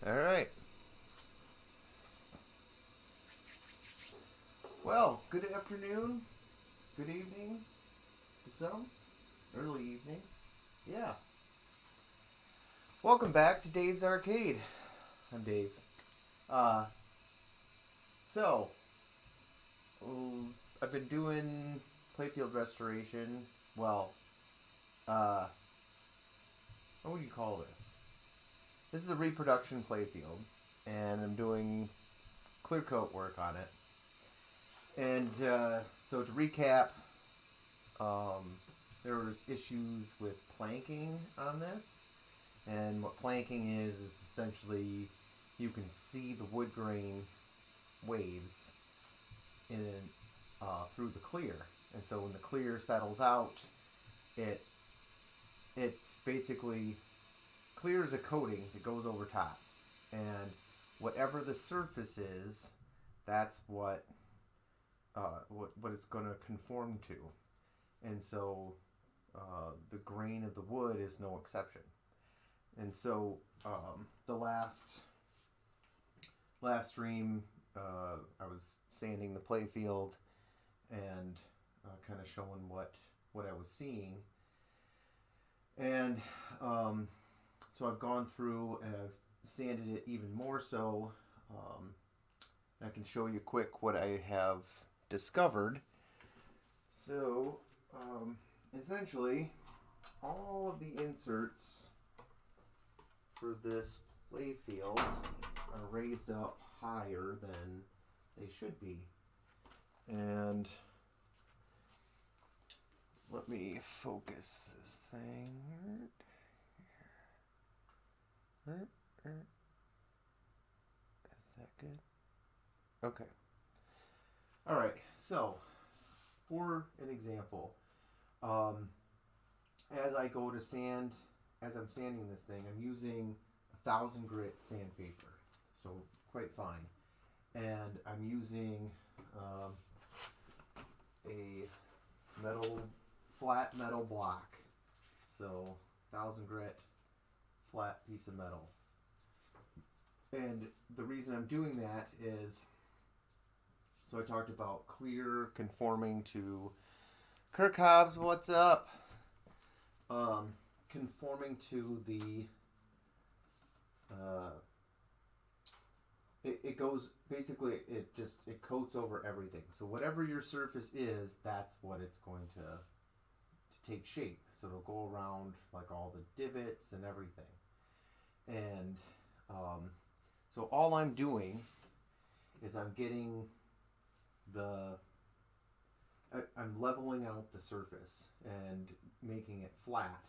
All right. Well, good afternoon, good evening to some, early evening. Yeah. Welcome back to Dave's Arcade. I'm Dave. Uh, so, I've been doing playfield restoration. Well, uh, what would you call this? This is a reproduction playfield, and I'm doing clear coat work on it. And so to recap, there was issues with planking on this, and what planking is essentially you can see the wood grain waves in through the clear, and so when the clear settles out, it's basically clear as a coating that goes over top, and whatever the surface is, that's what it's going to conform to, and so the grain of the wood is no exception. And so the last stream, I was sanding the playfield and kind of showing what I was seeing, and so I've gone through and I've sanded it even more so. I can show you quick what I have discovered. So essentially all of the inserts for this playfield are raised up higher than they should be, and let me focus this thing. Is that good? Okay. All right. So, for an example, as I go to sand, as I'm sanding this thing, I'm using 1,000 grit sandpaper, so quite fine, and I'm using a flat metal block, so 1,000 grit flat piece of metal. And the reason I'm doing that is, so I talked about clear conforming to Kirk Hobbs, what's up? Conforming to the it goes basically, it coats over everything. So whatever your surface is, that's what it's going to take shape. So it'll go around like all the divots and everything. And so all I'm doing is I'm getting I'm leveling out the surface and making it flat,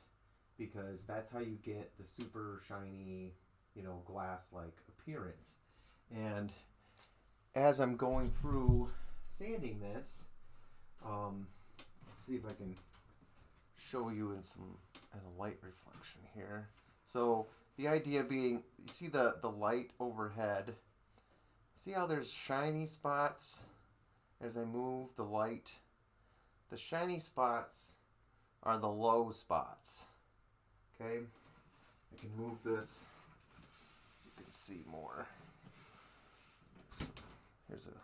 because that's how you get the super shiny, glass-like appearance. And as I'm going through sanding this, let's see if I can show you in a light reflection here. So the idea being, you see the light overhead. See how there's shiny spots as I move the light? The shiny spots are the low spots. Okay? I can move this so you can see more. So here's a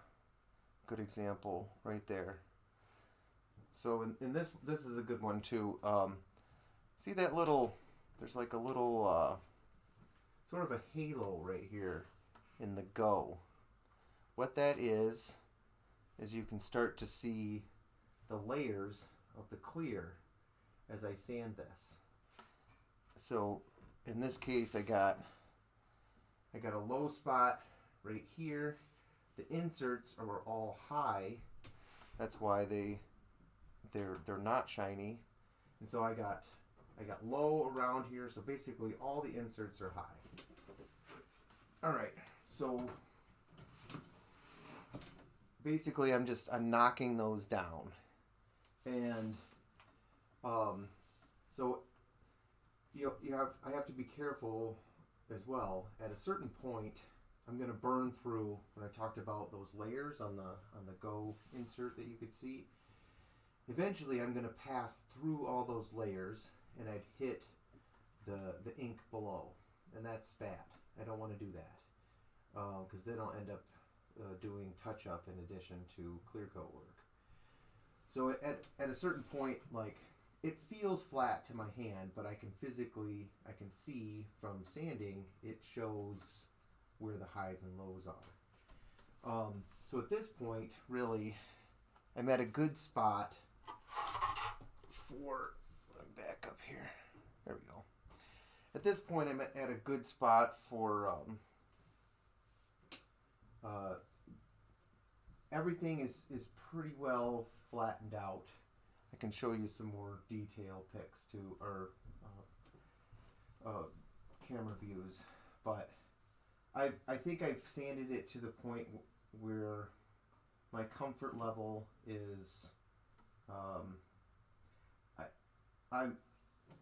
good example right there. So in this is a good one too. See that little, there's like a little sort of a halo right here in the go. What that is you can start to see the layers of the clear as I sand this. So in this case, I got a low spot right here. The inserts are all high. That's why they're not shiny. And so I got low around here. So basically all the inserts are high. All right. So basically I'm knocking those down. And so I have to be careful as well. At a certain point, I'm going to burn through, when I talked about those layers on the go insert that you could see. Eventually, I'm going to pass through all those layers, and I'd hit the ink below, and that's bad. I don't want to do that because then I'll end up doing touch-up in addition to clear coat work. So at a certain point, like, it feels flat to my hand, but I can see from sanding, it shows where the highs and lows are. So at this point, really, I'm at a good spot for, back up here, there we go. At this point, I'm at a good spot for, everything is pretty well flattened out. I can show you some more detail pics too, or camera views, but I think I've sanded it to the point where my comfort level is. I'm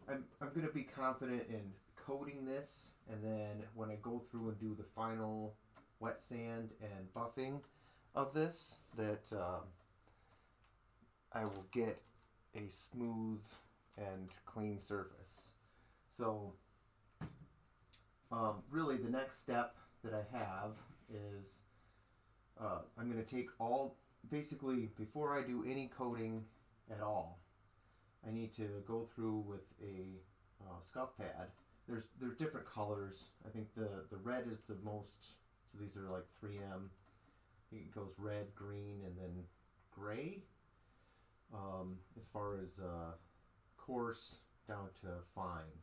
going to be confident in coating this, and then when I go through and do the final wet sand and buffing of this, that I will get a smooth and clean surface. So really the next step that I have is I'm going to take basically before I do any coating at all, I need to go through with a scuff pad. There's different colors. I think the red is the most, so these are like 3M. I think it goes red, green, and then gray. As far as coarse down to fine.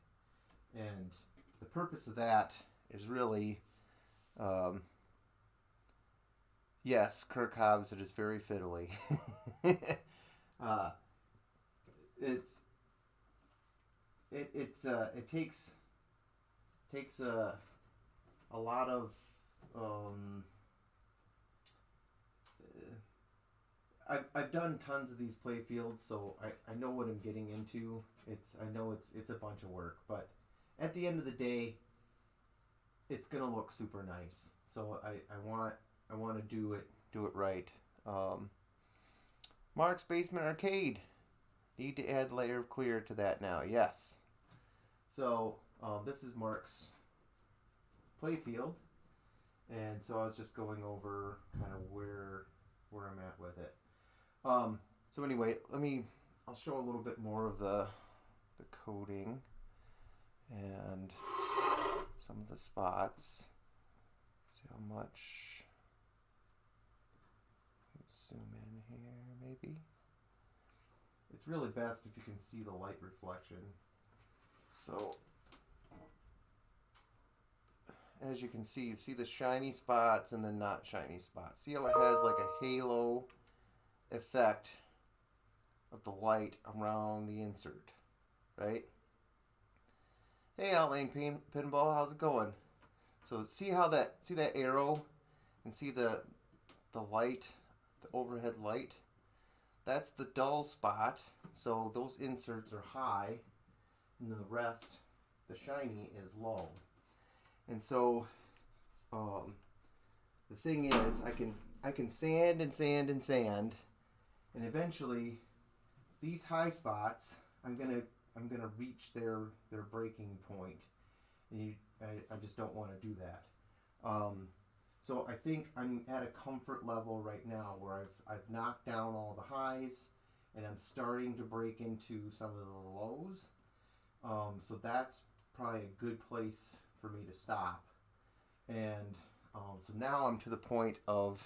And the purpose of that is really, yes, Kirk Hobbs, it is very fiddly. It takes a lot of I've done tons of these play fields, so I know what I'm getting into. I know it's a bunch of work, but at the end of the day, it's gonna look super nice. So I want to do it right. Mark's Basement Arcade. Need to add layer of clear to that now. Yes. So this is Mark's playfield, and so I was just going over kind of where I'm at with it. So anyway, I'll show a little bit more of the coating and some of the spots. See how much. Let's zoom in here, maybe. It's really best if you can see the light reflection. So, as you can see the shiny spots and the not shiny spots. See how it has like a halo effect of the light around the insert, right? Hey, Outline Pinball, how's it going? So see that arrow and see the light, the overhead light? That's the dull spot. So those inserts are high, and the rest, the shiny, is low. And so the thing is, I can sand and sand and sand, and eventually these high spots, I'm gonna reach their breaking point, and I just don't want to do that. So I think I'm at a comfort level right now where I've knocked down all the highs, and I'm starting to break into some of the lows. So that's probably a good place for me to stop. And so now I'm to the point of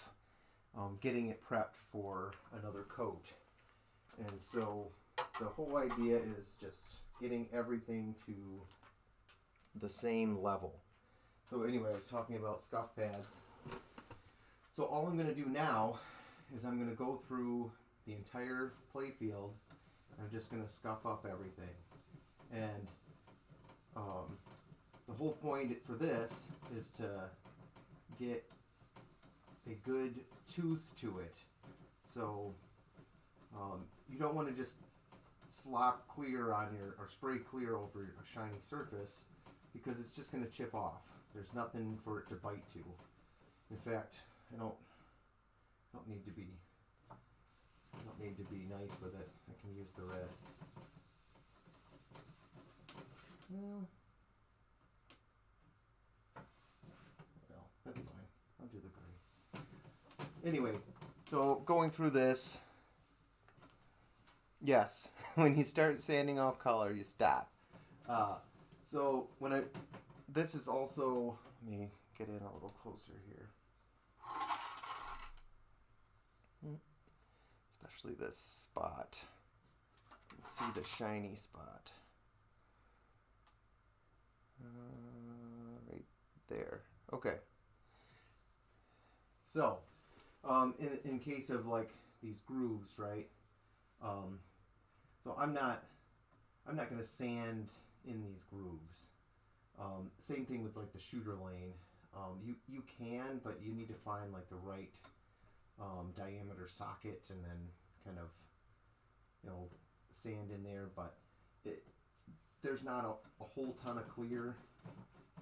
getting it prepped for another coat. And so the whole idea is just getting everything to the same level. So anyway, I was talking about scuff pads. So all I'm going to do now is I'm going to go through the entire play field. I'm just going to scuff up everything. And the whole point for this is to get a good tooth to it. So you don't want to just slop clear on or spray clear over a shiny surface, because it's just going to chip off. There's nothing for it to bite to. In fact, I don't need to be nice with it. I can use the red. Well, anyway, so going through this, yes, when you start sanding off color, you stop. So this is also, let me get in a little closer here. Especially this spot. You can see the shiny spot. Right there. Okay. So, in case of like these grooves, right? So I'm not going to sand in these grooves. Same thing with like the shooter lane. You can, but you need to find like the right diameter socket and then kind of, sand in there. But there's not a whole ton of clear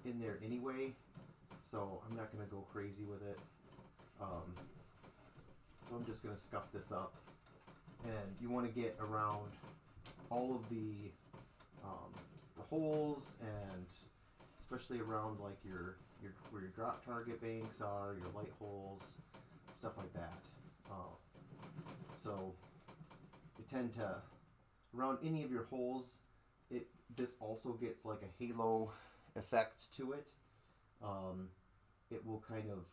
in there anyway, so I'm not going to go crazy with it. So I'm just going to scuff this up, and you want to get around all of the holes, and especially around like your where your drop target banks are, your light holes, stuff like that. So you tend to, around any of your holes, this also gets like a halo effect to it. It will kind of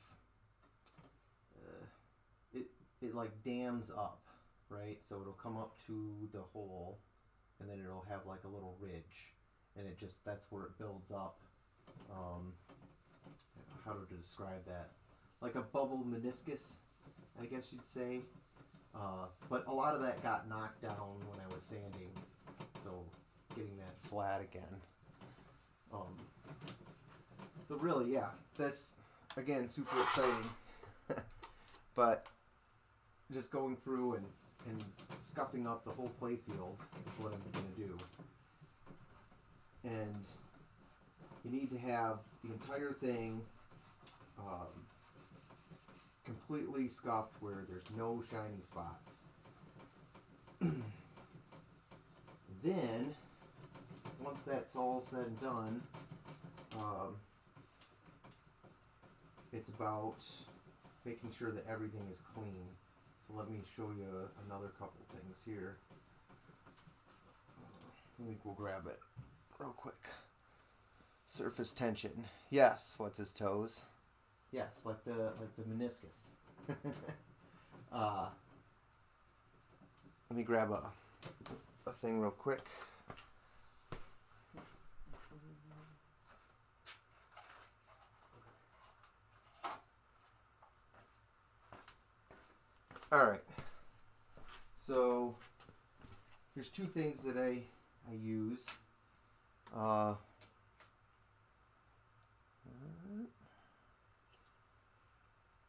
it like dams up, right? So it'll come up to the hole, and then it'll have like a little ridge, and that's where it builds up. How to describe that? Like a bubble meniscus, I guess you'd say. But a lot of that got knocked down when I was sanding, so getting that flat again. So really, yeah, that's again super exciting. But just going through and scuffing up the whole playfield is what I'm going to do. And you need to have the entire thing completely scuffed where there's no shiny spots. Then, once that's all said and done, it's about making sure that everything is clean. So let me show you another couple things here. I think we'll grab it real quick. Surface tension. Yes, what's his toes? Yes, like the meniscus. Let me grab a thing real quick. Alright, so here's two things that I use.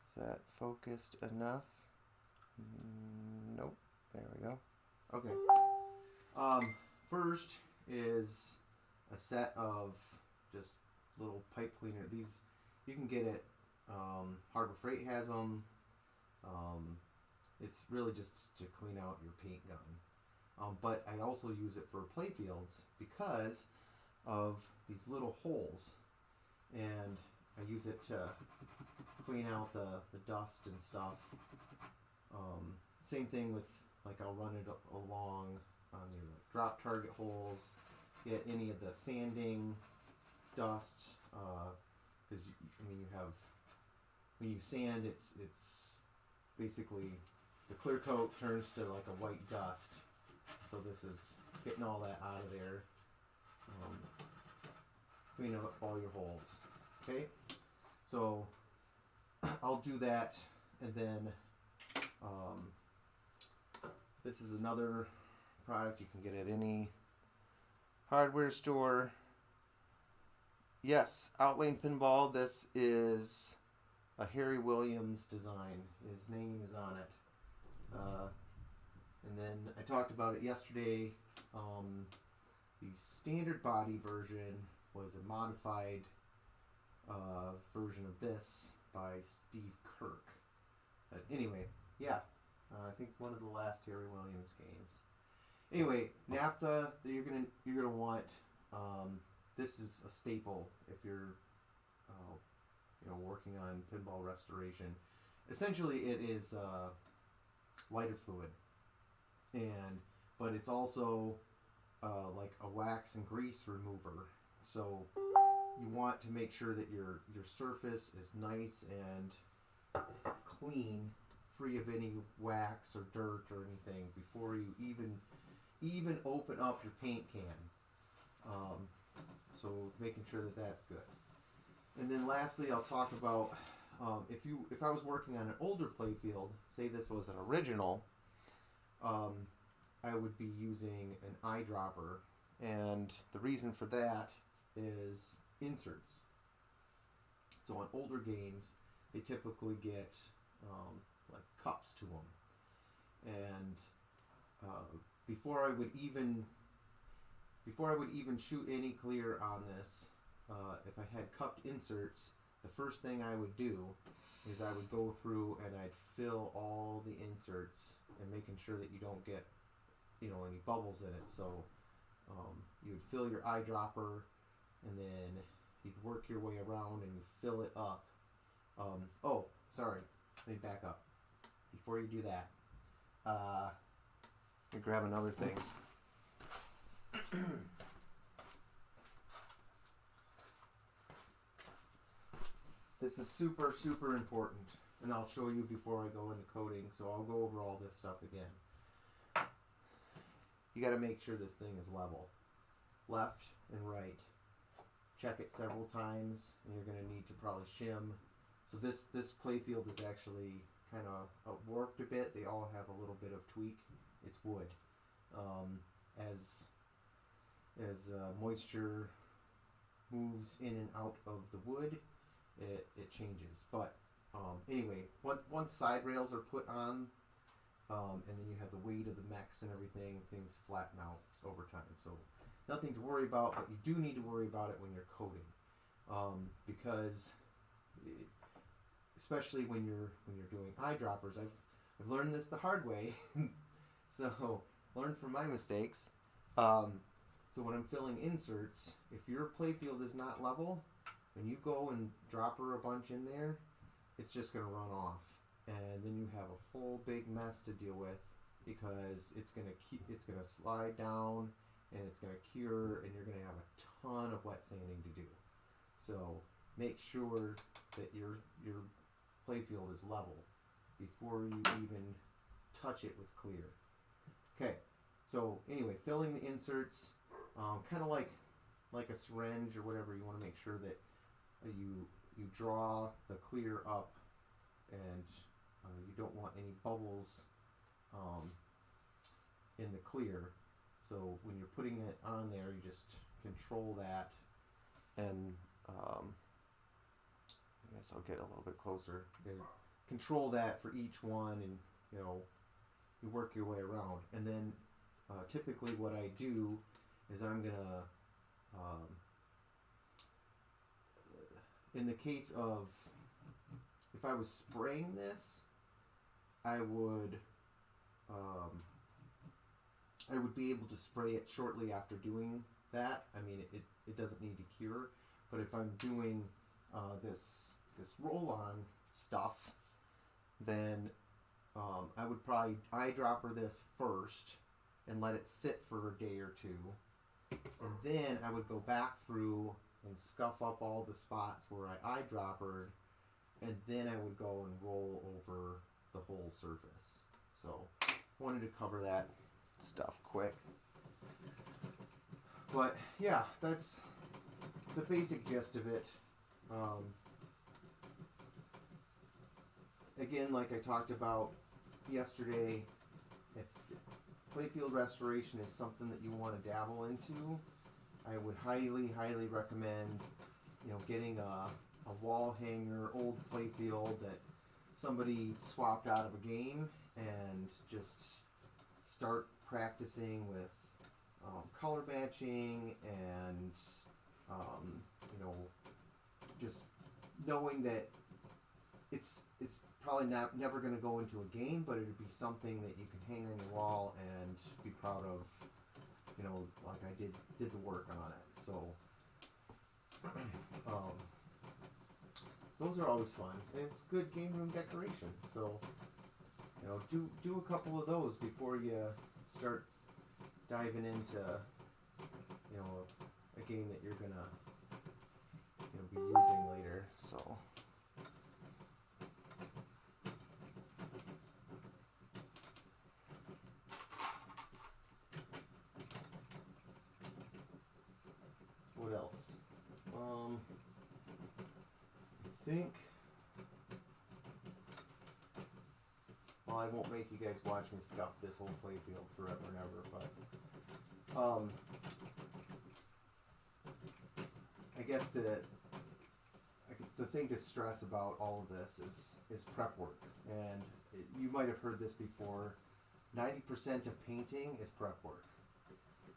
Is that focused enough? Nope, there we go. Okay, first is a set of just little pipe cleaner. These, you can get it, Harbor Freight has them. It's really just to clean out your paint gun. But I also use it for playfields because of these little holes, and I use it to clean out the dust and stuff. Same thing with, like, I'll run it along on your drop target holes, get any of the sanding dust, because when you sand, it's basically the clear coat turns to like a white dust. So this is getting all that out of there. Clean up all your holes. Okay, so I'll do that, and then this is another product you can get at any hardware store. Yes, Outlane Pinball. This is a Harry Williams design. His name is on it. And then I talked about it yesterday. The standard body version was a modified version of this by Steve Kirk. But anyway, yeah, I think one of the last Harry Williams games. Anyway, naphtha that you're gonna want. This is a staple if you're working on pinball restoration. essentially it is lighter fluid, but it's also like a wax and grease remover. So you want to make sure that your surface is nice and clean, free of any wax or dirt or anything before you even open up your paint can. So making sure that that's good. And then lastly, I'll talk about if I was working on an older playfield, say this was an original, I would be using an eyedropper, and the reason for that is inserts. So on older games, they typically get like cups to them, and before I would even shoot any clear on this, if I had cupped inserts, the first thing I would do is I would go through and I'd fill all the inserts and making sure that you don't get any bubbles in it. So you would fill your eyedropper, and then you'd work your way around and you fill it up. Oh, sorry, let me back up. Before you do that, let me grab another thing. This is super, super important, and I'll show you before I go into coating, so I'll go over all this stuff again. You got to make sure this thing is level, left and right. Check it several times, and you're going to need to probably shim. So this playfield is actually kind of warped a bit. They all have a little bit of tweak. It's wood. As moisture moves in and out of the wood, it changes. But anyway, once side rails are put on, and then you have the weight of the mechs and everything, things flatten out over time. So nothing to worry about, but you do need to worry about it when you're coating, because especially when you're doing eyedroppers, I've learned this the hard way. So learn from my mistakes. So when I'm filling inserts, if your playfield is not level, when you go and dropper a bunch in there, it's just going to run off, and then you have a whole big mess to deal with, because it's going to slide down and it's going to cure, and you're going to have a ton of wet sanding to do. So make sure that your playfield is level before you even touch it with clear. Okay, so anyway, filling the inserts, kind of like a syringe or whatever. You want to make sure that you draw the clear up, and you don't want any bubbles in the clear. So when you're putting it on there, you just control that, and I guess I'll get a little bit closer. You control that for each one, and you work your way around. And then typically what I do is I'm gonna in the case of, if I was spraying this, I would be able to spray it shortly after doing that. I mean, it doesn't need to cure. But if I'm doing this roll-on stuff, then I would probably eyedropper this first and let it sit for a day or two, and then I would go back through and scuff up all the spots where I eyedroppered, and then I would go and roll over the whole surface. So wanted to cover that stuff quick. But yeah, that's the basic gist of it. Again, like I talked about yesterday, if playfield restoration is something that you want to dabble into, I would highly, highly recommend getting a wall hanger, old playfield that somebody swapped out of a game, and just start practicing with color matching, and just knowing that it's probably never going to go into a game, but it would be something that you can hang on your wall and be proud of, like I did the work on it. So those are always fun, and it's good game room decoration. So, you know, do a couple of those before you start diving into, you know, a game that you're gonna, you know, be using later. So. What else? I think. Well, I won't make you guys watch me scuff this whole playfield forever and ever, but I guess the thing to stress about all of this is prep work, and you might have heard this before. 90% of painting is prep work,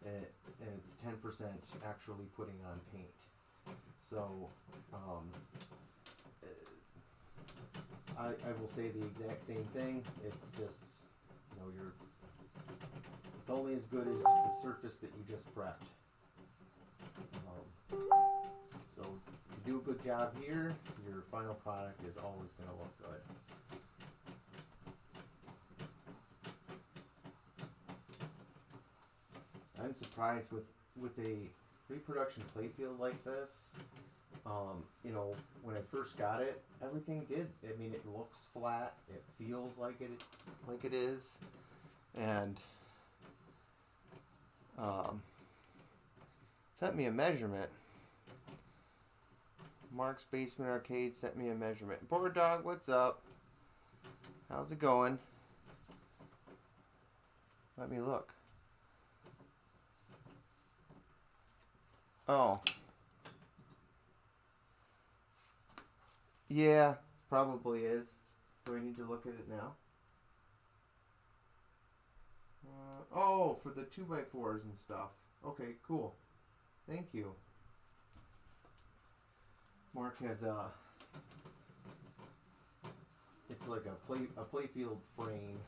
and it's 10% actually putting on paint. So I will say the exact same thing. It's just, you know, it's only as good as the surface that you just prepped. So if you do a good job here, your final product is always going to look good. I'm surprised with a reproduction playfield like this. You know, when I first got it, everything did. I mean, it looks flat. It feels like it is, and sent me a measurement. Mark's Basement Arcade sent me a measurement. Board Dog, what's up? How's it going? Let me look. Oh. Yeah, probably is. Do I need to look at it now? Oh, for the 2x4s and stuff. Okay, cool. Thank you. Mark has it's like a playfield frame.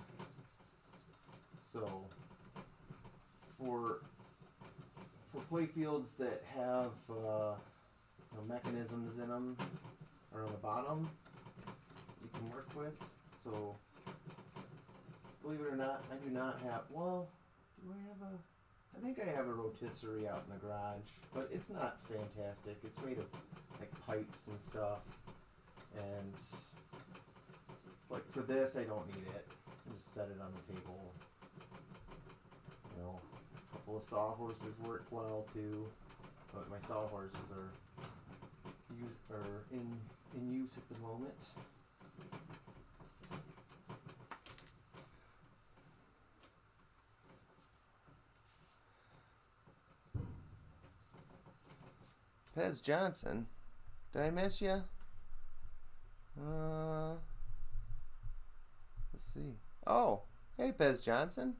So for playfields that have you know, mechanisms in them or on the bottom you can work with. So believe it or not, I do not have, well, do I have I think I have a rotisserie out in the garage, but it's not fantastic. It's made of like pipes and stuff, and like for this I don't need it. I just set it on the table. You know, a couple of sawhorses work well too, but my sawhorses are in use at the moment. Pez Johnson, did I miss you? Let's see. Oh, hey Pez Johnson.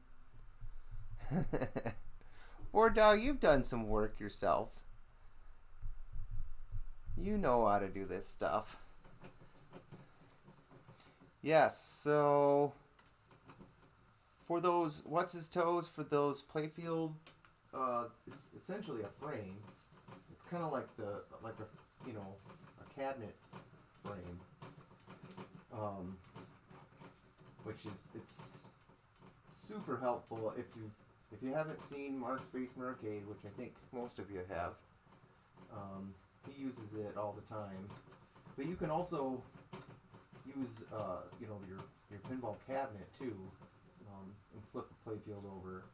Board Dog, you've done some work yourself. You know how to do this stuff. Yes, so for those what's his toes, for those playfield, it's essentially a frame. It's kind of like a, you know, a cabinet frame, which is, it's super helpful if you haven't seen Mark's Basement Arcade, which I think most of you have. He uses it all the time, but you can also use you know, your pinball cabinet too, and flip the playfield over.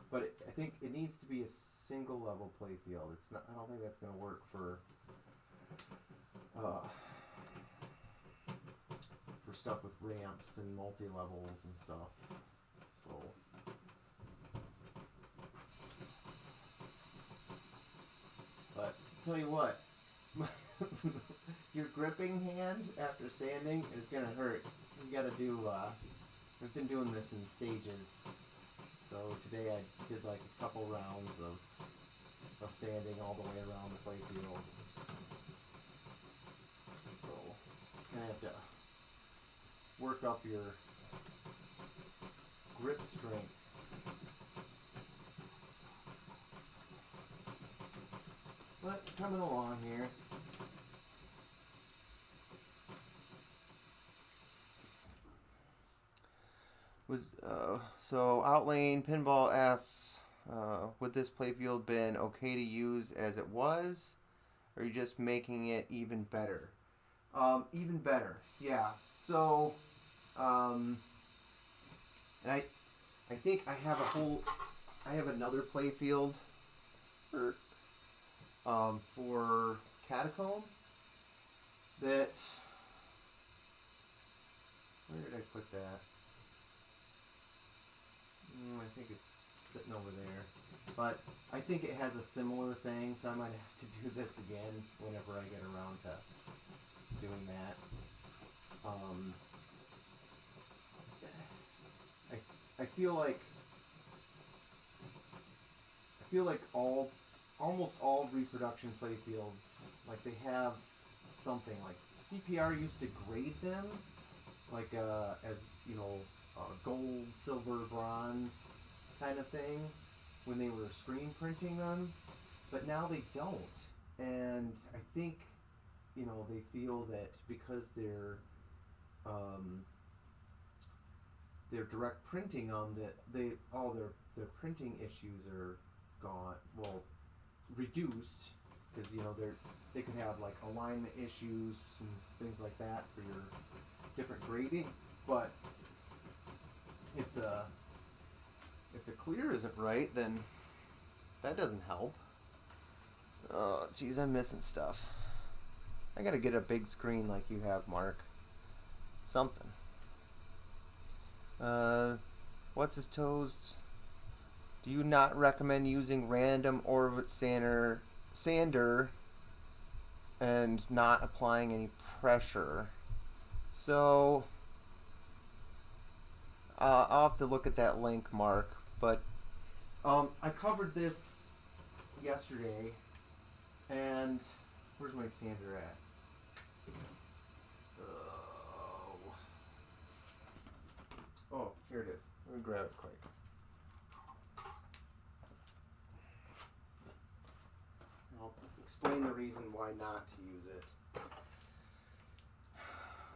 But I think it needs to be a single level playfield. It's not. I don't think that's going to work for stuff with ramps and multi levels and stuff. So. But tell you what, your gripping hand after sanding is going to hurt. You got to do. We've been doing this in stages. So today I did like a couple rounds of sanding all the way around the playfield. So you're gonna have to work up your grip strength. But coming along here. So Outlane Pinball asks, would this playfield been okay to use as it was, or are you just making it even better? Even better, yeah. So, and I think I have another playfield for Catacomb that, where did I put that? I think it's sitting over there. But I think it has a similar thing, so I might have to do this again whenever I get around to doing that. I feel like almost all reproduction playfields, like they have something like CPR used to grade them, like as you know, gold, silver, bronze kind of thing when they were screen printing them, but now they don't. And I think they feel that because they're direct printing them, that all their printing issues are gone. Well, reduced, because they could have like alignment issues and things like that for your different grading. But if the clear isn't right, then that doesn't help. Oh, geez, I'm missing stuff. I gotta get a big screen like you have, Mark. Something. What's his toes? Do you not recommend using random orbit sander and not applying any pressure? So I'll have to look at that link, Mark. But I covered this yesterday, and where's my sander at? Oh, here it is. Let me grab it quick. I'll explain the reason why not to use it.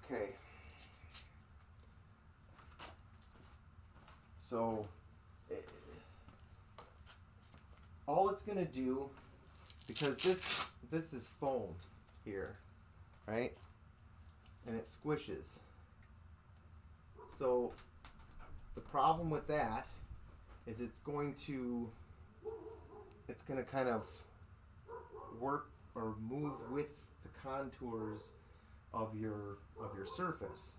Okay. So, all it's going to do, because this is foam here, right? And it squishes. So, the problem with that is it's going to kind of work or move with the contours of your surface.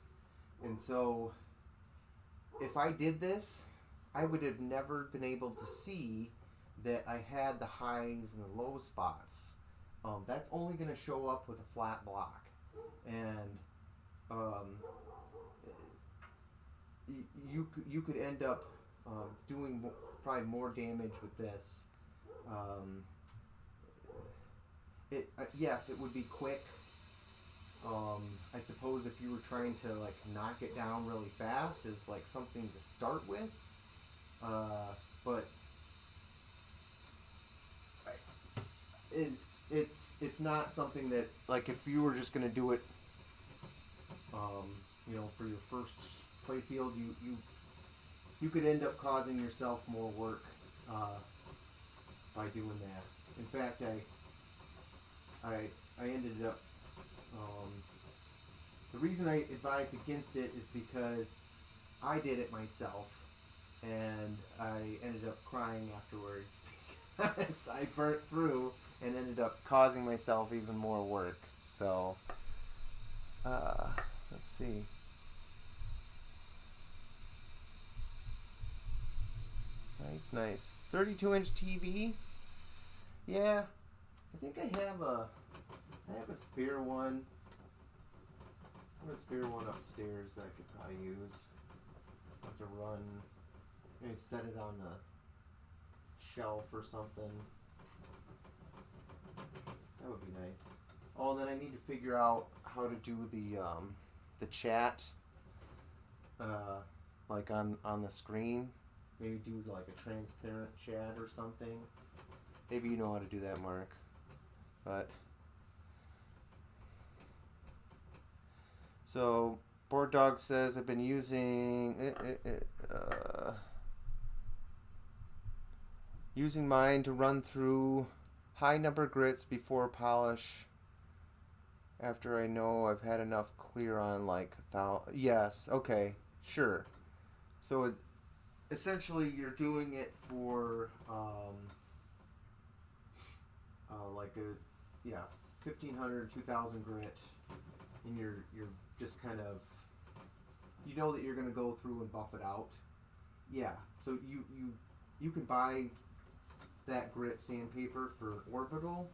And so if I did this, I would have never been able to see that I had the highs and the low spots. That's only going to show up with a flat block. And you could end up doing probably more damage with this. Yes, it would be quick. I suppose if you were trying to like knock it down really fast as like something to start with, but it's not something that, like, if you were just gonna do it, for your first playfield, you could end up causing yourself more work by doing that. In fact, I ended up. The reason I advise against it is because I did it myself, and I ended up crying afterwards because I burnt through and ended up causing myself even more work. So, let's see. Nice. 32-inch TV. Yeah, I think I have a spare one. I have a spare one upstairs that I could probably use. I have to run, maybe set it on the shelf or something. That would be nice. Oh, and then I need to figure out how to do the chat, like on the screen. Maybe do like a transparent chat or something. Maybe you know how to do that, Mark. But so Board Dog says I've been using Using mine to run through high number grits before polish after I know I've had enough clear on like yes, okay, sure. So essentially you're doing it for like a 1500 2000 grit, and you're just kind of, you know that you're going to go through and buff it out. Yeah, so you can buy that grit sandpaper for orbital.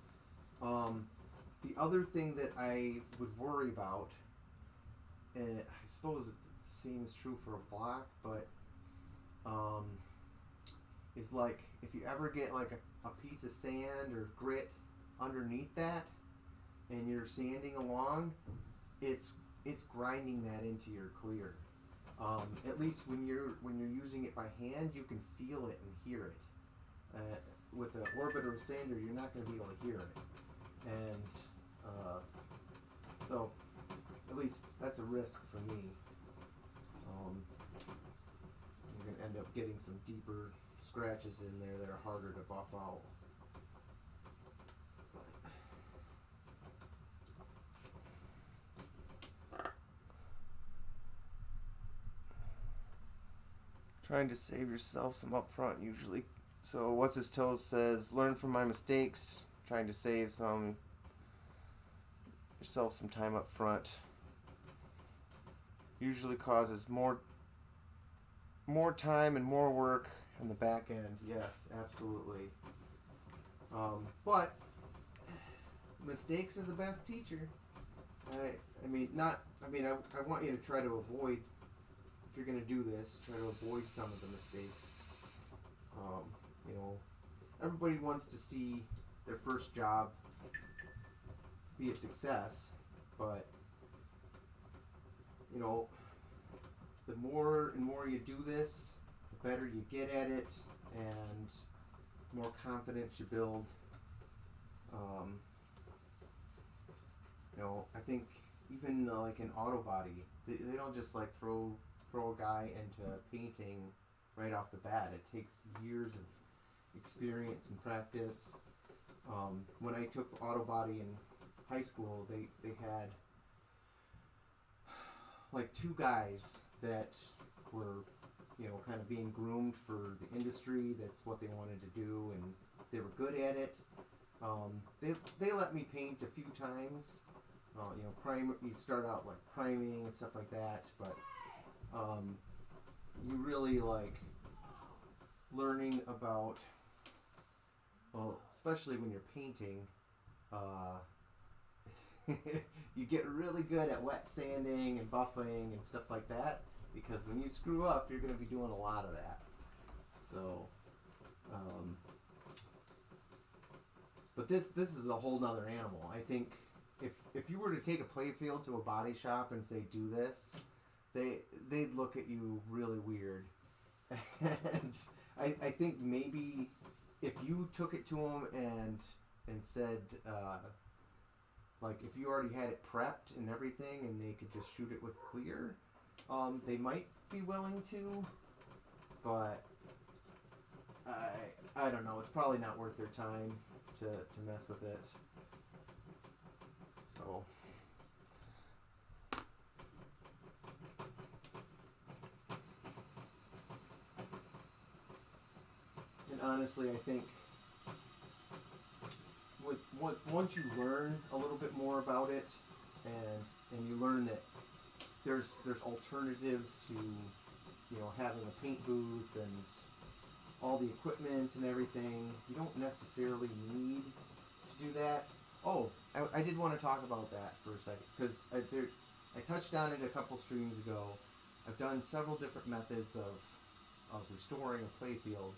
The other thing that I would worry about, and I suppose the same is true for a block, but is like if you ever get like a piece of sand or grit underneath that and you're sanding along, it's grinding that into your clear. At least when you're using it by hand, you can feel it and hear it. With an orbiter sander, you're not going to be able to hear it, and so at least that's a risk for me. You're going to end up getting some deeper scratches in there that are harder to buff out. Trying to save yourself some upfront usually. So what's his toes says, learn from my mistakes. Trying to save yourself some time up front. Usually causes more time and more work on the back end. Yes, absolutely. But mistakes are the best teacher. I want you to try to avoid, if you're going to do this, try to avoid some of the mistakes. Everybody wants to see their first job be a success, but the more and more you do this, the better you get at it, and the more confidence you build. I think even like in auto body, they don't just like throw a guy into painting right off the bat. It takes years of experience and practice. When I took auto body in high school, they had like two guys that were kind of being groomed for the industry. That's what they wanted to do, and they were good at it. They let me paint a few times. You start out like priming and stuff like that, but you really like learning about, especially when you're painting, you get really good at wet sanding and buffing and stuff like that, because when you screw up, you're going to be doing a lot of that. So, but this is a whole nother animal. I think if you were to take a playfield to a body shop and say, do this, they'd look at you really weird. And I think maybe if you took it to them and said, like if you already had it prepped and everything and they could just shoot it with clear, they might be willing to, but I don't know. It's probably not worth their time to mess with it. So. And honestly, I think once you learn a little bit more about it, and you learn that there's alternatives to having a paint booth and all the equipment and everything, you don't necessarily need to do that. Oh, I did want to talk about that for a second, because I touched on it a couple streams ago. I've done several different methods of restoring a playfield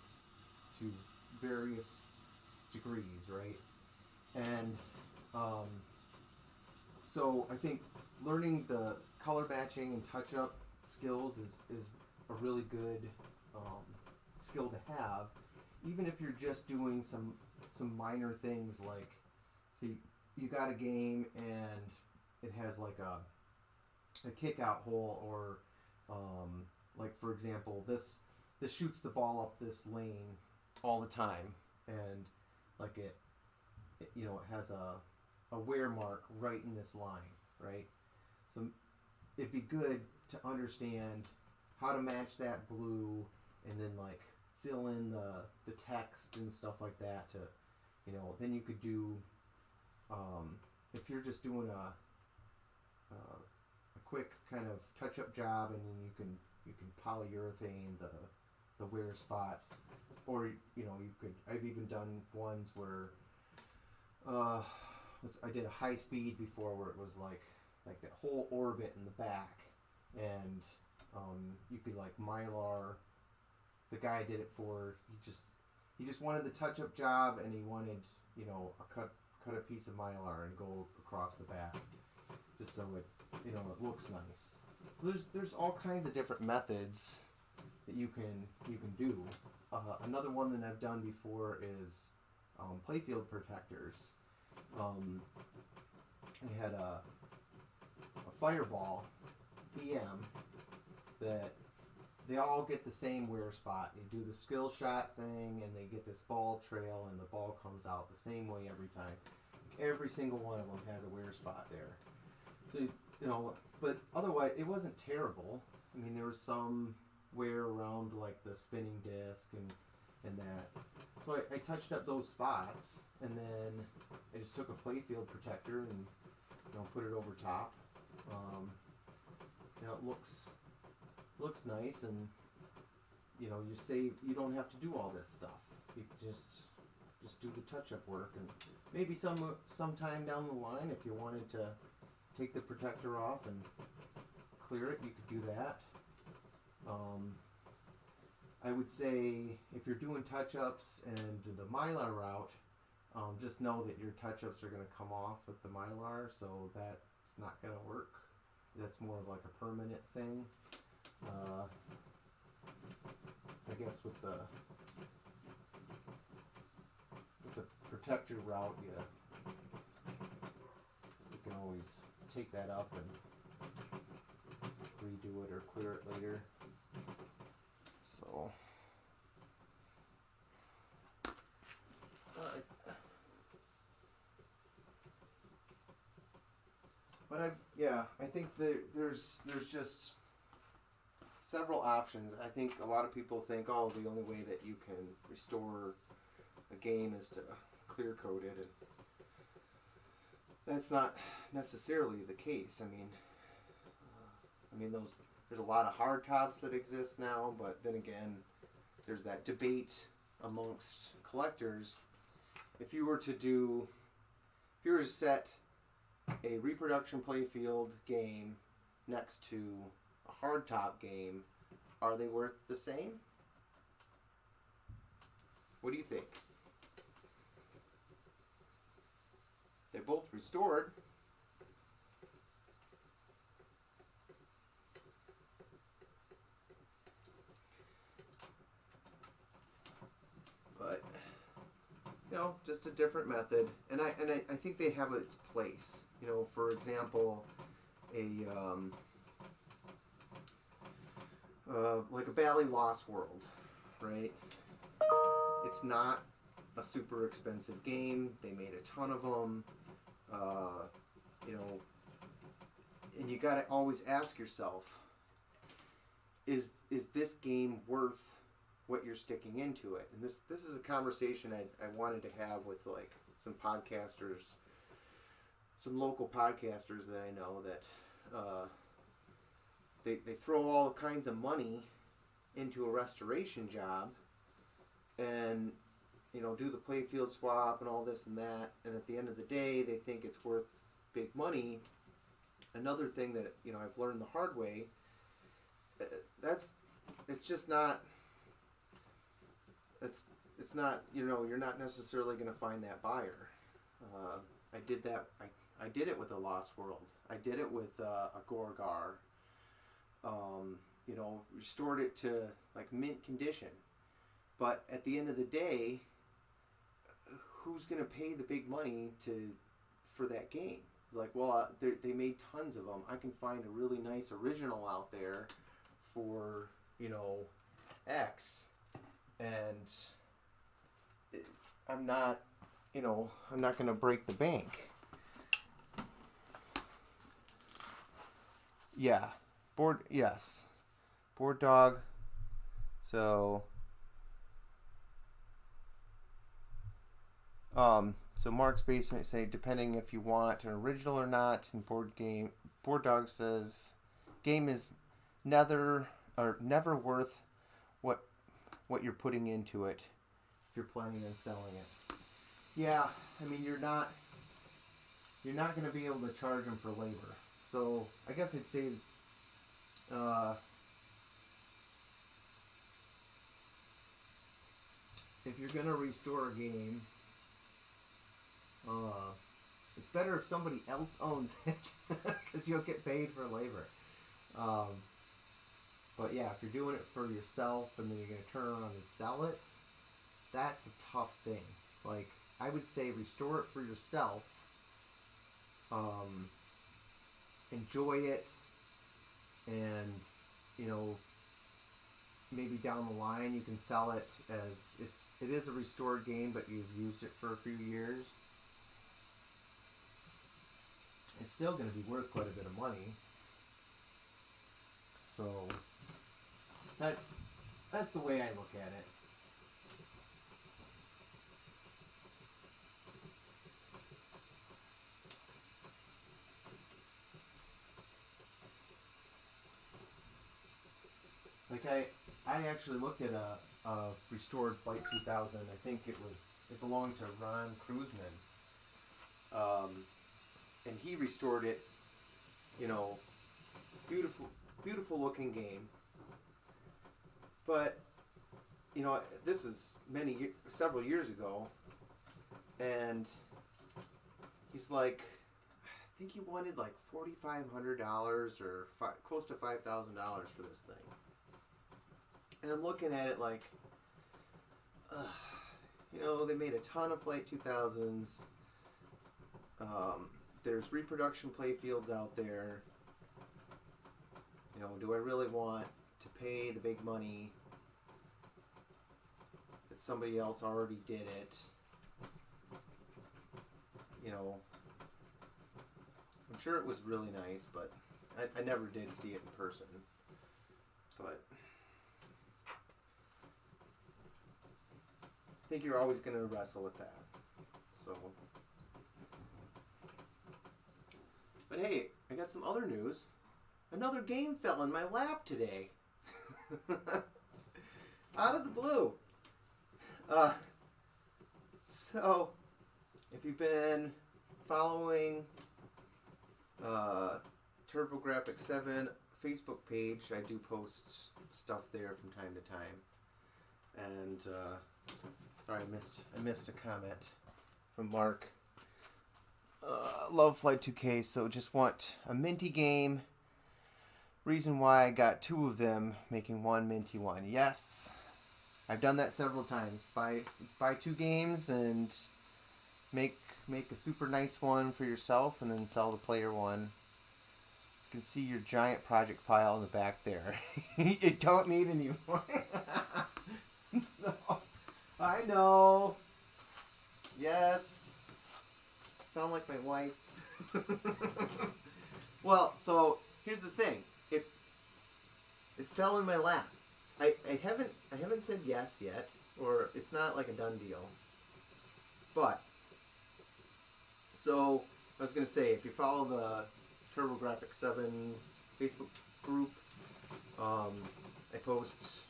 to various degrees, right? And so I think learning the color matching and touch-up skills is a really good skill to have, even if you're just doing some minor things, like you got a game and it has like a kick out hole, or like for example this shoots the ball up this lane, all the time, and like you know, it has a wear mark right in this line, right? So it'd be good to understand how to match that blue, and then like fill in the text and stuff like that to, you know, then you could do, if you're just doing a quick kind of touch-up job, and then you can polyurethane the wear spot, or you know, you could, I've even done ones where I did a high speed before where it was like that whole orbit in the back, and you could like Mylar. The guy I did it for, he just wanted the touch-up job, and he wanted, you know, cut a piece of Mylar and go across the back, just so it, you know, it looks nice. There's all kinds of different methods that you can do. Another one that I've done before is playfield protectors. I had a Fireball EM that they all get the same wear spot. You do the skill shot thing, and they get this ball trail, and the ball comes out the same way every time. Every single one of them has a wear spot there. So, you know, but otherwise, it wasn't terrible. I mean, there was some wear around like the spinning disc and that. So I touched up those spots, and then I just took a playfield protector and, you know, put it over top. You know, it looks nice, and you know, you don't have to do all this stuff. You can just do the touch-up work, and maybe sometime down the line, if you wanted to take the protector off and clear it, you could do that. I would say if you're doing touch-ups and the Mylar route, just know that your touch-ups are going to come off with the Mylar, so that's not going to work. That's more of like a permanent thing. I guess with the protector route, you can always take that up and redo it or clear it later. So, but I think there's just several options. I think a lot of people think, oh, the only way that you can restore a game is to clear coat it, and that's not necessarily the case. I mean, there's a lot of hard tops that exist now, but then again, there's that debate amongst collectors. If you were to set a reproduction playfield game next to a hardtop game, are they worth the same? What do you think? They're both restored. But, you know, just a different method. And I think they have its place. You know, for example, like a Bally Lost World, right? It's not a super expensive game. They made a ton of them. You know, and you gotta always ask yourself, is this game worth what you're sticking into it? And this is a conversation I wanted to have with like some podcasters, some local podcasters that I know that they throw all kinds of money into a restoration job, and you know, do the playfield swap and all this and that, and at the end of the day they think it's worth big money. Another thing that, you know, I've learned the hard way, it's just not, it's not, you know, you're not necessarily going to find that buyer. I did it with a Lost World. I did it with a Gorgar. You know, restored it to like mint condition. But at the end of the day, who's going to pay the big money for that game? Like, well, they made tons of them. I can find a really nice original out there for, you know, X. And I'm not, I'm not going to break the bank. Yeah. Yes. Board dog. So Mark's Basement say depending if you want an original or not. And Board dog says game is never worth what you're putting into it if you're planning on selling it. Yeah, I mean you're not going to be able to charge them for labor. So I guess I'd say if you're going to restore a game, it's better if somebody else owns it because you'll get paid for labor. But yeah, if you're doing it for yourself and then you're going to turn around and sell it, that's a tough thing. Like, I would say restore it for yourself. Enjoy it, and maybe down the line you can sell it as it is a restored game, but you've used it for a few years. It's still going to be worth quite a bit of money. So that's the way I look at it. Like I actually looked at a restored Flight 2000. I think it belonged to Ron Kruzman. And he restored it, beautiful looking game. But, this is several years ago, and he's like, I think he wanted like $4,500 or close to $5,000 for this thing. And I'm looking at it like, they made a ton of Flight 2000s. There's reproduction playfields out there. Do I really want to pay the big money that somebody else already did it? I'm sure it was really nice, but I never did see it in person. But I think you're always going to wrestle with that. So, but hey, I got some other news. Another game fell in my lap today. Out of the blue. So, if you've been following TurboGrafx-7 Facebook page, I do post stuff there from time to time. And sorry, I missed a comment from Mark. Love Flight 2K, so just want a minty game. Reason why I got two of them, making one minty one. Yes, I've done that several times. Buy two games and make a super nice one for yourself, and then sell the player one. You can see your giant project pile in the back there. You don't need any more. No, I know. Yes. Sound like my wife. Well, so here's the thing. It fell in my lap. I haven't said yes yet, or it's not like a done deal. But so I was gonna say, if you follow the TurboGrafx-7 Facebook group, I post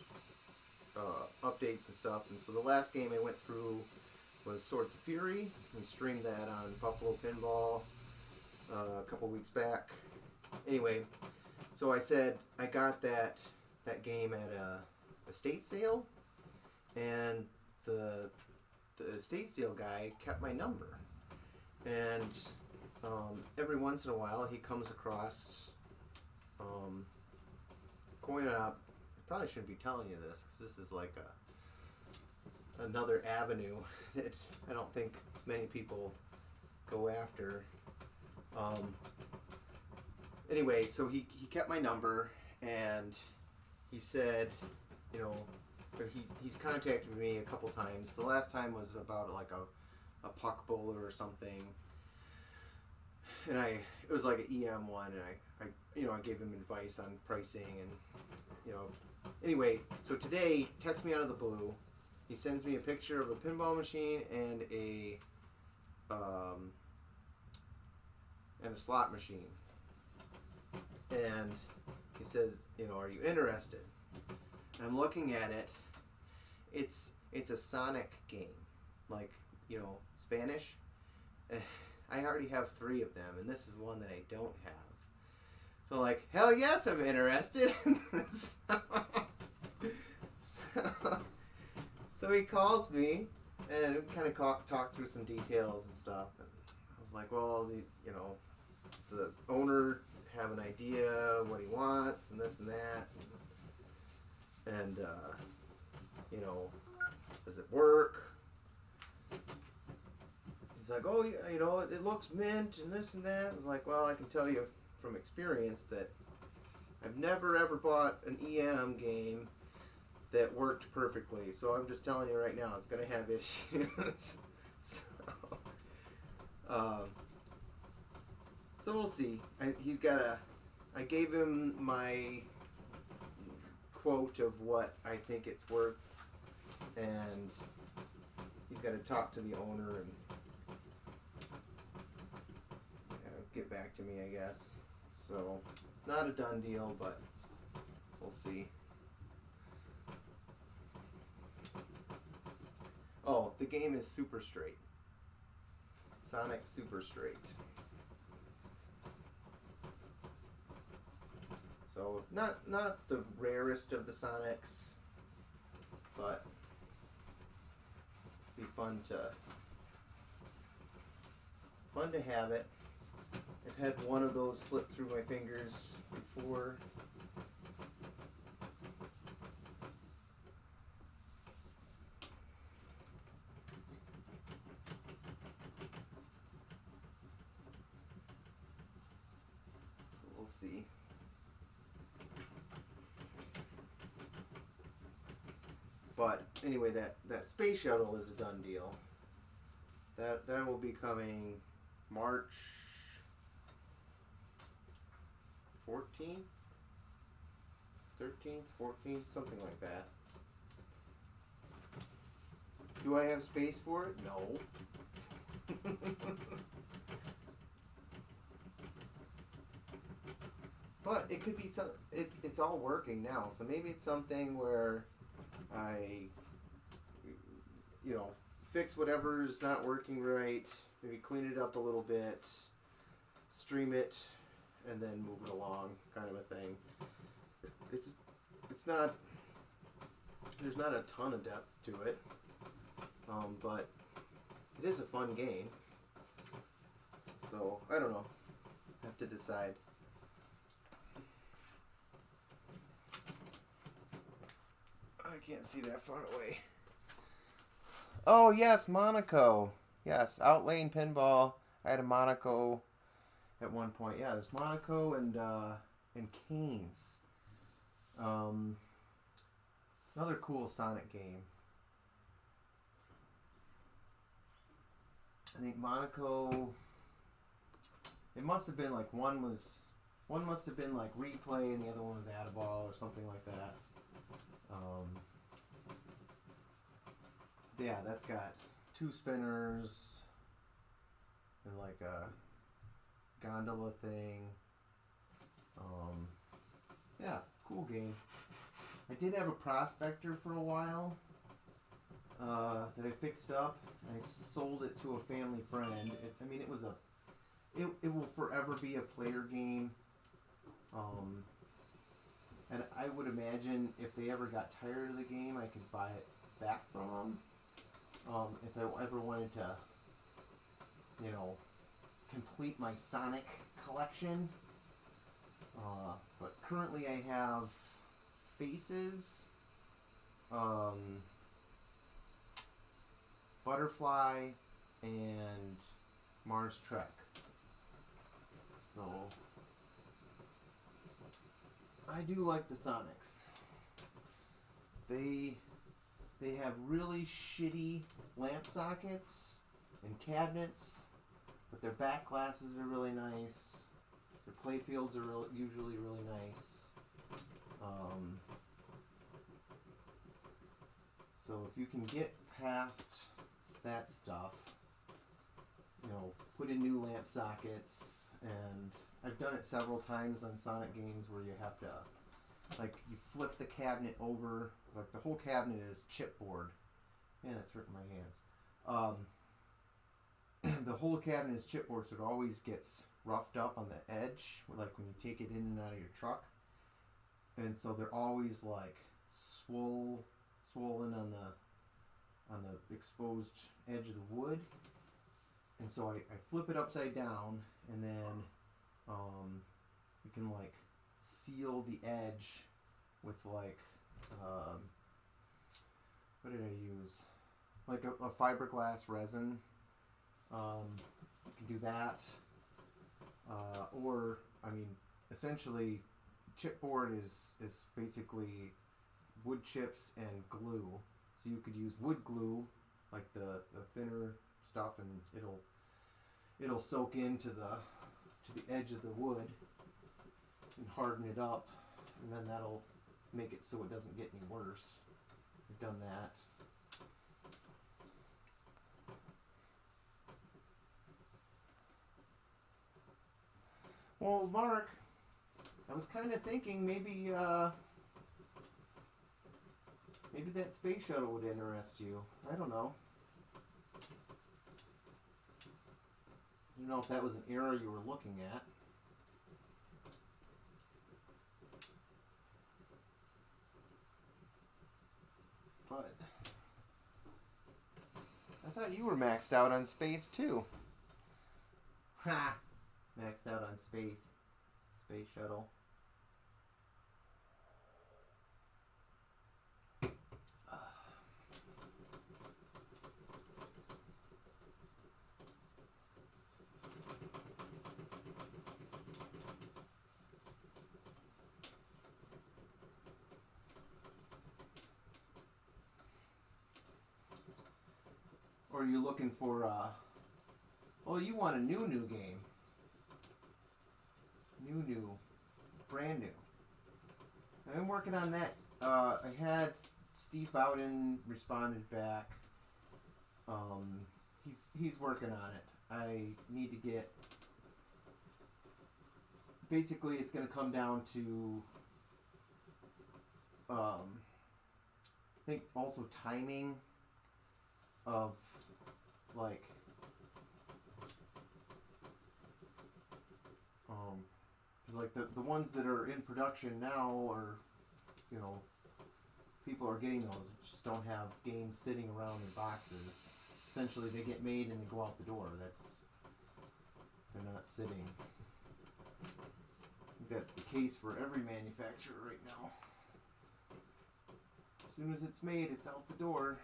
updates and stuff. And so the last game I went through was Swords of Fury, and streamed that on Buffalo Pinball a couple weeks back. Anyway, so I said I got that game at a estate sale, and the estate sale guy kept my number. And every once in a while he comes across going up. I probably shouldn't be telling you this, because this is like another avenue that I don't think many people go after. Anyway, so he kept my number, and he said, he's contacted me a couple times. The last time was about like a puck bowler or something, and it was like an EM one, and I gave him advice on pricing and anyway. So today, texts me out of the blue. He sends me a picture of a pinball machine and a slot machine, and he says, are you interested? And I'm looking at it. It's a Sonic game, like Spanish. I already have 3 of them, and this is one that I don't have. So like, hell yes, I'm interested. So he calls me, and we kind of talk through some details and stuff. And I was like, well, does the owner have an idea what he wants and this and that, and does it work? He's like, oh, it looks mint and this and that. I was like, well, I can tell you from experience that I've never ever bought an EM game that worked perfectly. So I'm just telling you right now, it's going to have issues. So we'll see. I gave him my quote of what I think it's worth, and he's got to talk to the owner and get back to me, I guess. So not a done deal, but we'll see. Oh, the game is Super Straight. Sonic Super Straight. So not the rarest of the Sonics, but be fun to have it. I've had one of those slip through my fingers before. So we'll see. But anyway, that space shuttle is a done deal. That will be coming March 14th, 13th, 14th, something like that. Do I have space for it? No. But it could be it's all working now, so maybe it's something where I fix whatever's not working right, maybe clean it up a little bit, stream it, and then move it along, kind of a thing. It's not, there's not a ton of depth to it, but it is a fun game. So I don't know, I have to decide. I can't see that far away. Oh yes, Monaco. Yes, Outlane Pinball. I had a Monaco at one point. Yeah, there's Monaco and Canes. Another cool Sonic game. I think Monaco. It must have been like one must have been like replay and the other one was add a ball or something like that. Yeah, that's got 2 spinners and like a gondola thing. Yeah, cool game. I did have a Prospector for a while that I fixed up. I sold it to a family friend. It will forever be a player game. And I would imagine if they ever got tired of the game, I could buy it back from them. If I ever wanted to, complete my Sonic collection. But currently I have Faces, Butterfly, and Mars Trek. So I do like the Sonics. They They have really shitty lamp sockets and cabinets, but their back glasses are really nice. Their playfields are usually really nice. So if you can get past that stuff, you know, put in new lamp sockets, and I've done it several times on Sonic games where you have to, like, you flip the cabinet over, like the whole cabinet is chipboard. Man, that's hurting my hands. The whole cabinet is chipboard, so it always gets roughed up on the edge, like when you take it in and out of your truck. And so they're always like swollen on the exposed edge of the wood. And so I flip it upside down, and then you can like seal the edge with like what did I use? Like a fiberglass resin. You can do that. Or I mean, essentially, chipboard is basically wood chips and glue. So you could use wood glue, like the thinner stuff, and it'll soak into the edge of the wood and harden it up, and then that'll make it so it doesn't get any worse. I've done that. Well, Mark, I was kind of thinking maybe that space shuttle would interest you. I don't know. I don't know if that was an era you were looking at. But I thought you were maxed out on space too. Ha! Maxed out on space. Space shuttle. Or are you looking for, well, you want a new game. New. Brand new. I've been working on that. I had Steve Bowden responded back. He's working on it. I need to get... Basically, it's going to come down to... I think also timing of, like... Because like the ones that are in production now are, you know, people are getting those, just don't have games sitting around in boxes. Essentially, they get made and they go out the door. They're not sitting. I think that's the case for every manufacturer right now. As soon as it's made, it's out the door.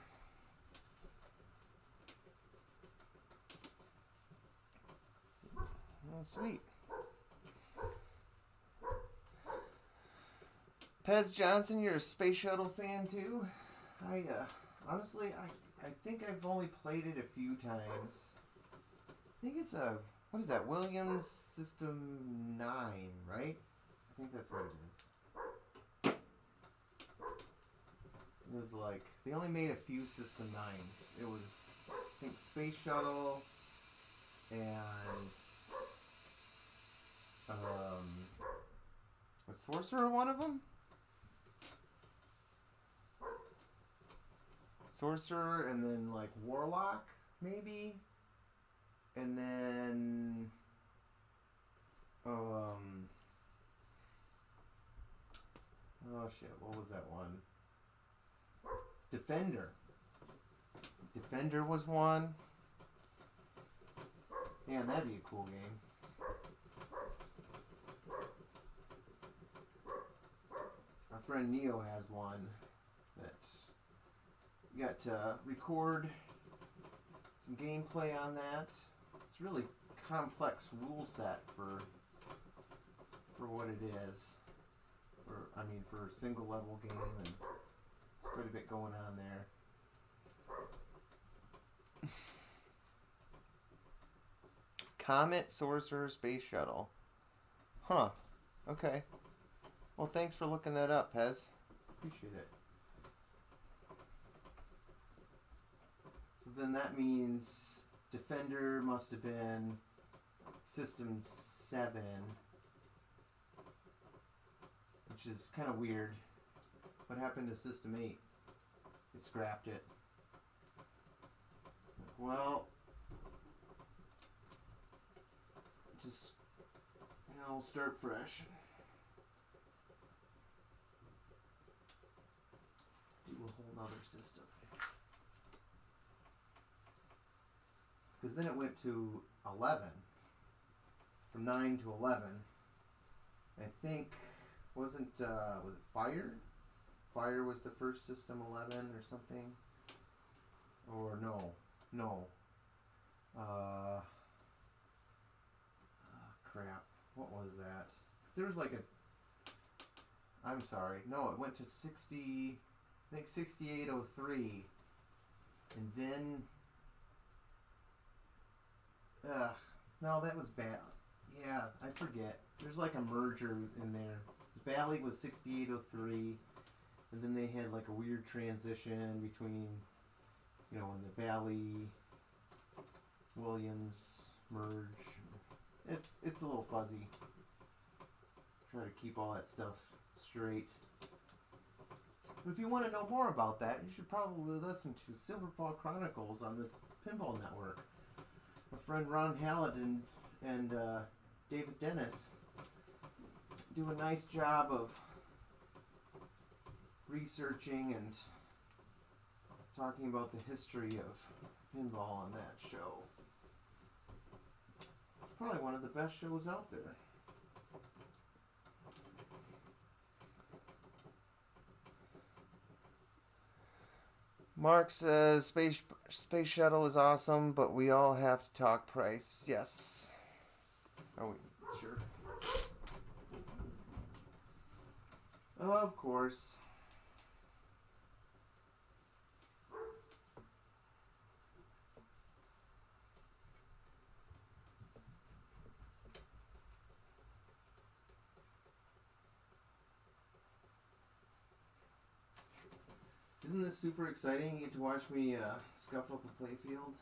Oh, sweet. Pez Johnson, you're a Space Shuttle fan too? Honestly, I think I've only played it a few times. I think it's a, what is that, Williams System 9, right? I think that's what it is. It was like, they only made a few System 9s. It was, I think, Space Shuttle, and, was Sorcerer one of them? Sorcerer, and then like Warlock, maybe, and then oh shit, what was that one? Defender was one. Man, that'd be a cool game. Our friend Neo has one that you got to record some gameplay on that. It's a really complex rule set for what it is. For a single level game, and there's quite a bit going on there. Comet Sorcerer Space Shuttle. Huh. Okay. Well, thanks for looking that up, Pez. Appreciate it. So then that means Defender must have been System 7, which is kind of weird. What happened to System 8? It scrapped it. It's like, well, just, start fresh. Do a whole nother system. Because then it went to 11. From 9 to 11. I think, was it Fire? Fire was the first System 11 or something? Or no. Crap. What was that? There was like I'm sorry. No, it went to 60, I think 6803. And then, no, that was bad. Yeah, I forget. There's like a merger in there. Bally was 6803, and then they had like a weird transition between, when the Bally Williams merge. It's a little fuzzy. Try to keep all that stuff straight. But if you want to know more about that, you should probably listen to Silverpaw Chronicles on the Pinball Network. My friend Ron Hallett and David Dennis do a nice job of researching and talking about the history of pinball on that show. It's probably one of the best shows out there. Mark says space shuttle is awesome, but we all have to talk price. Yes. Are we sure? Of course. Isn't this super exciting? You get to watch me scuff up a playfield.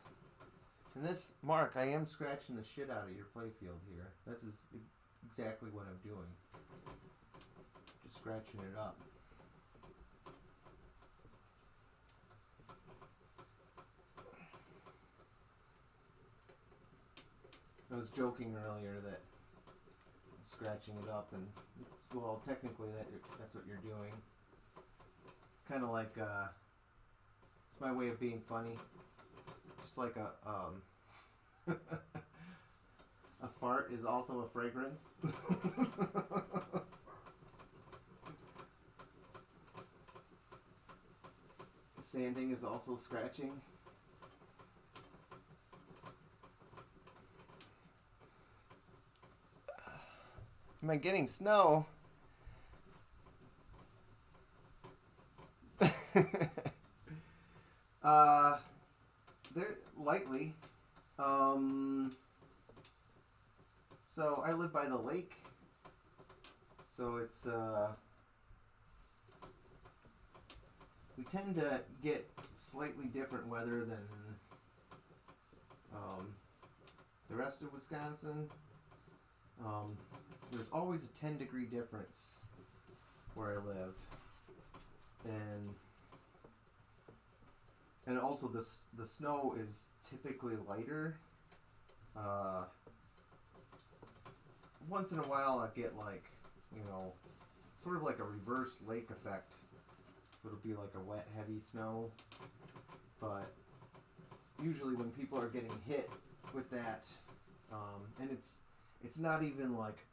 And this, Mark, I am scratching the shit out of your playfield here. This is exactly what I'm doing. Just scratching it up. I was joking earlier that I'm scratching it up, and well, technically that's what you're doing. It's kind of like it's my way of being funny. Just like a a fart is also a fragrance. Sanding is also scratching. Am I getting snow? They're lightly. So I live by the lake. So it's we tend to get slightly different weather than the rest of Wisconsin. So there's always a 10-degree difference where I live, and also the snow is typically lighter. Once in a while I get like, sort of like a reverse lake effect. So it'll be like a wet, heavy snow. But usually when people are getting hit with that, and it's not even like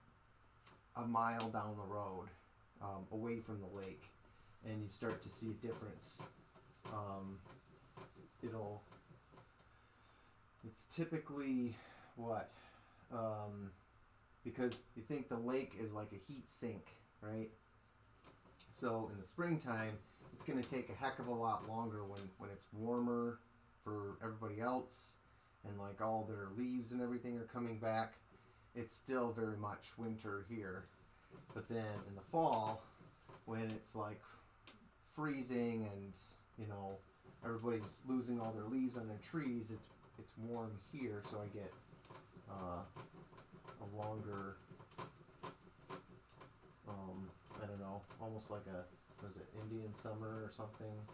a mile down the road, away from the lake, and you start to see a difference. It's typically what? Because you think the lake is like a heat sink, right? So in the springtime, it's going to take a heck of a lot longer when it's warmer for everybody else, and like all their leaves and everything are coming back. It's still very much winter here. But then in the fall, when it's like freezing and, you know, everybody's losing all their leaves on their trees, it's warm here, so I get a longer, I don't know, almost like a, was it Indian summer or something?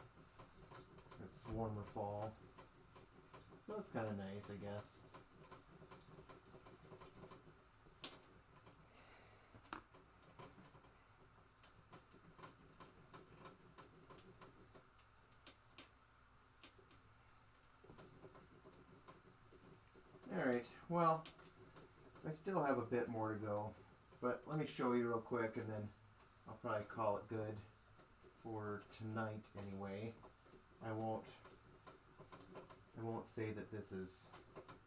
It's warmer fall. So that's kind of nice, I guess. Alright, well, I still have a bit more to go, but let me show you real quick and then I'll probably call it good for tonight anyway. I won't say that this is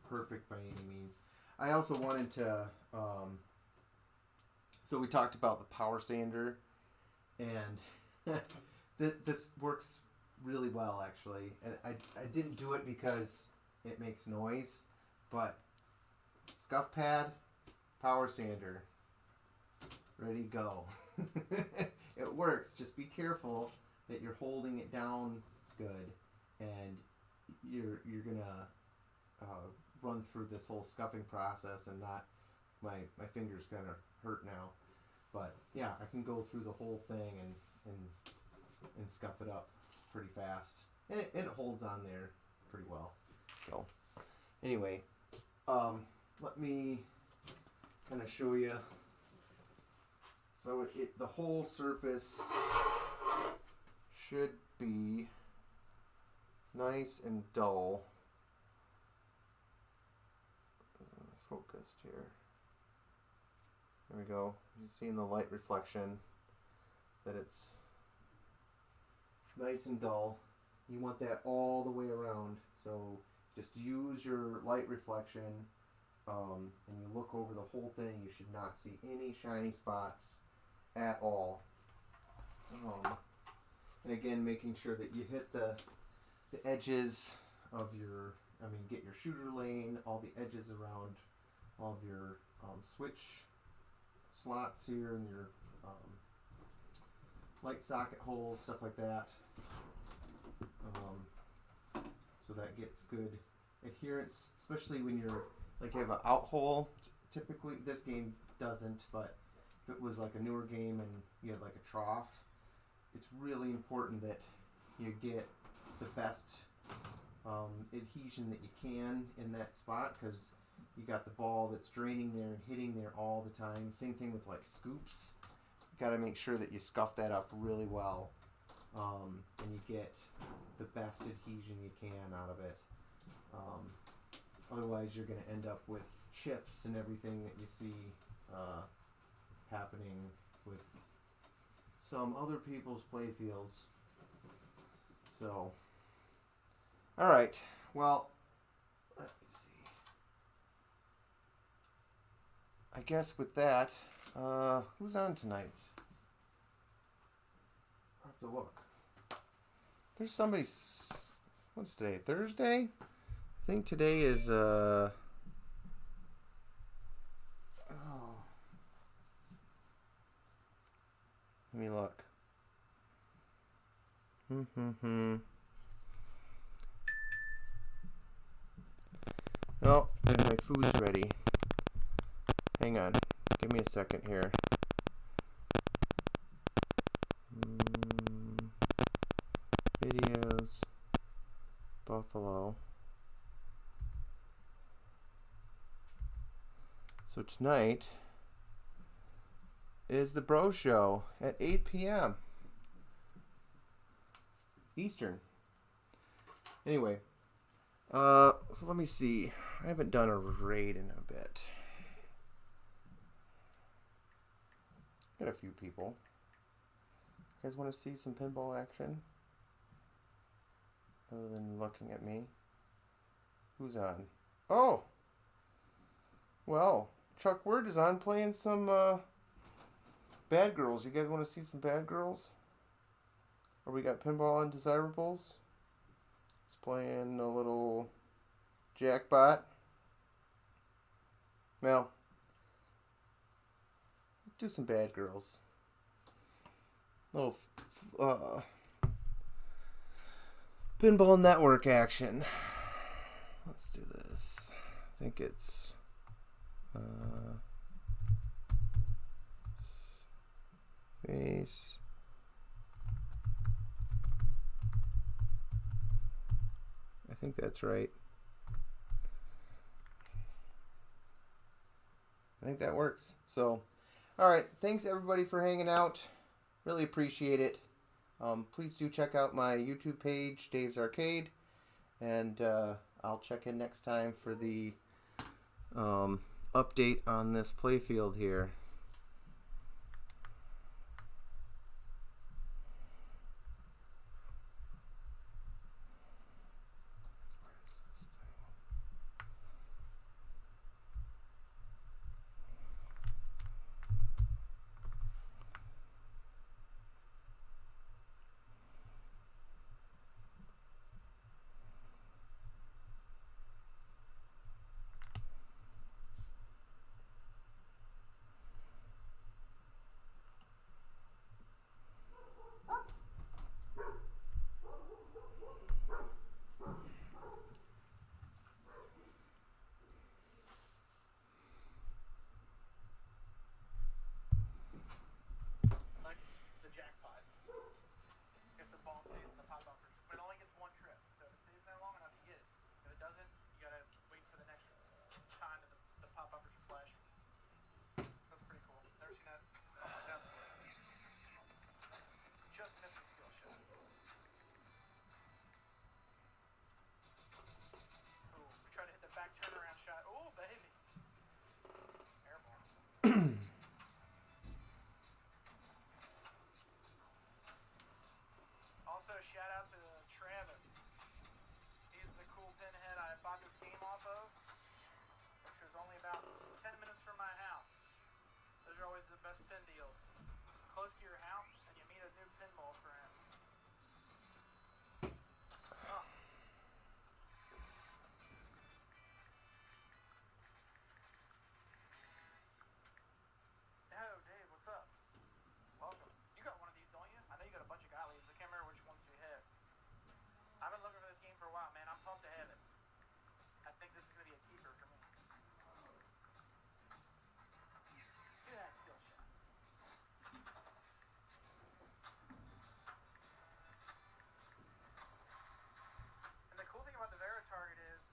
perfect by any means. I also wanted to, so we talked about the power sander, and this works really well actually. And I didn't do it because it makes noise, but scuff pad, power sander, ready, go. It works. Just be careful that you're holding it down good, and you're gonna run through this whole scuffing process and not, my fingers kind of hurt now, but yeah, I can go through the whole thing and scuff it up pretty fast, and it holds on there pretty well. So anyway, let me kind of show you. So the whole surface should be nice and dull. Focused here. There we go. You see in the light reflection that it's nice and dull. You want that all the way around. So just use your light reflection, and you look over the whole thing. You should not see any shiny spots at all. And again, making sure that you hit the edges of your, get your shooter lane, all the edges around all of your switch slots here, and your light socket holes, stuff like that. So that gets good adherence, especially when you're, like, you have an out hole. Typically, this game doesn't, but if it was like a newer game and you have like a trough, it's really important that you get the best adhesion that you can in that spot, because you got the ball that's draining there and hitting there all the time. Same thing with like scoops. You got to make sure that you scuff that up really well, and you get the best adhesion you can out of it. Otherwise, you're going to end up with chips and everything that you see happening with some other people's playfields. So, all right. Well, let me see. I guess with that, who's on tonight? I'll have to look. There's somebody. What's today? Thursday? I think today is oh. Let me look. Oh, and my food's ready. Hang on. Give me a second here. Videos. Buffalo. So tonight is the Bro Show at 8 p.m. Eastern. Anyway, so let me see. I haven't done a raid in a bit. Got a few people. You guys want to see some pinball action? Other than looking at me. Who's on? Oh! Well, Chuck Word is on playing some Bad Girls. You guys want to see some Bad Girls? Or we got pinball undesirables. It's playing a little jackpot. Well, do some bad girls. Little pinball network action. Let's do this. I think it's face. I think that's right. I think that works. So, all right. Thanks everybody for hanging out. Really appreciate it. Please do check out my YouTube page, Dave's Arcade, and I'll check in next time for the update on this playfield here. Shout out to Travis. He's the cool pinhead I bought this game off of, which was only about 10 minutes from my house. Those are always the best pin deals. Close to your house, and you meet a new pinball friend. Oh. Oh, Dave, what's up? Welcome. You got one of these, don't you? I know you got a bunch of Gottliebs. I can't remember which ones you have. I've been looking for this game for a while, man. I'm pumped to have it. I think this is going to be a keeper for me. Look at that skill shot. And the cool thing about the Veritarget is,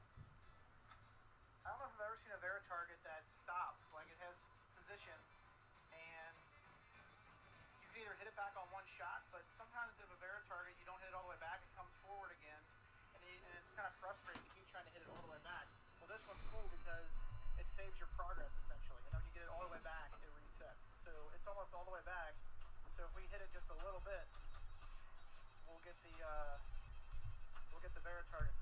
I don't know if I've ever seen a Veritarget that stops. Like, it has positions, and you can either hit it back on one shot, but sometimes if a Veritarget, you don't hit it all the way back, it comes forward again, and it's kind of frustrating to keep trying to hit it all the way back. Well, this one's cool because it saves your progress, essentially. And then when you get it all the way back, it resets. So it's almost all the way back. So if we hit it just a little bit, we'll get the Veritarget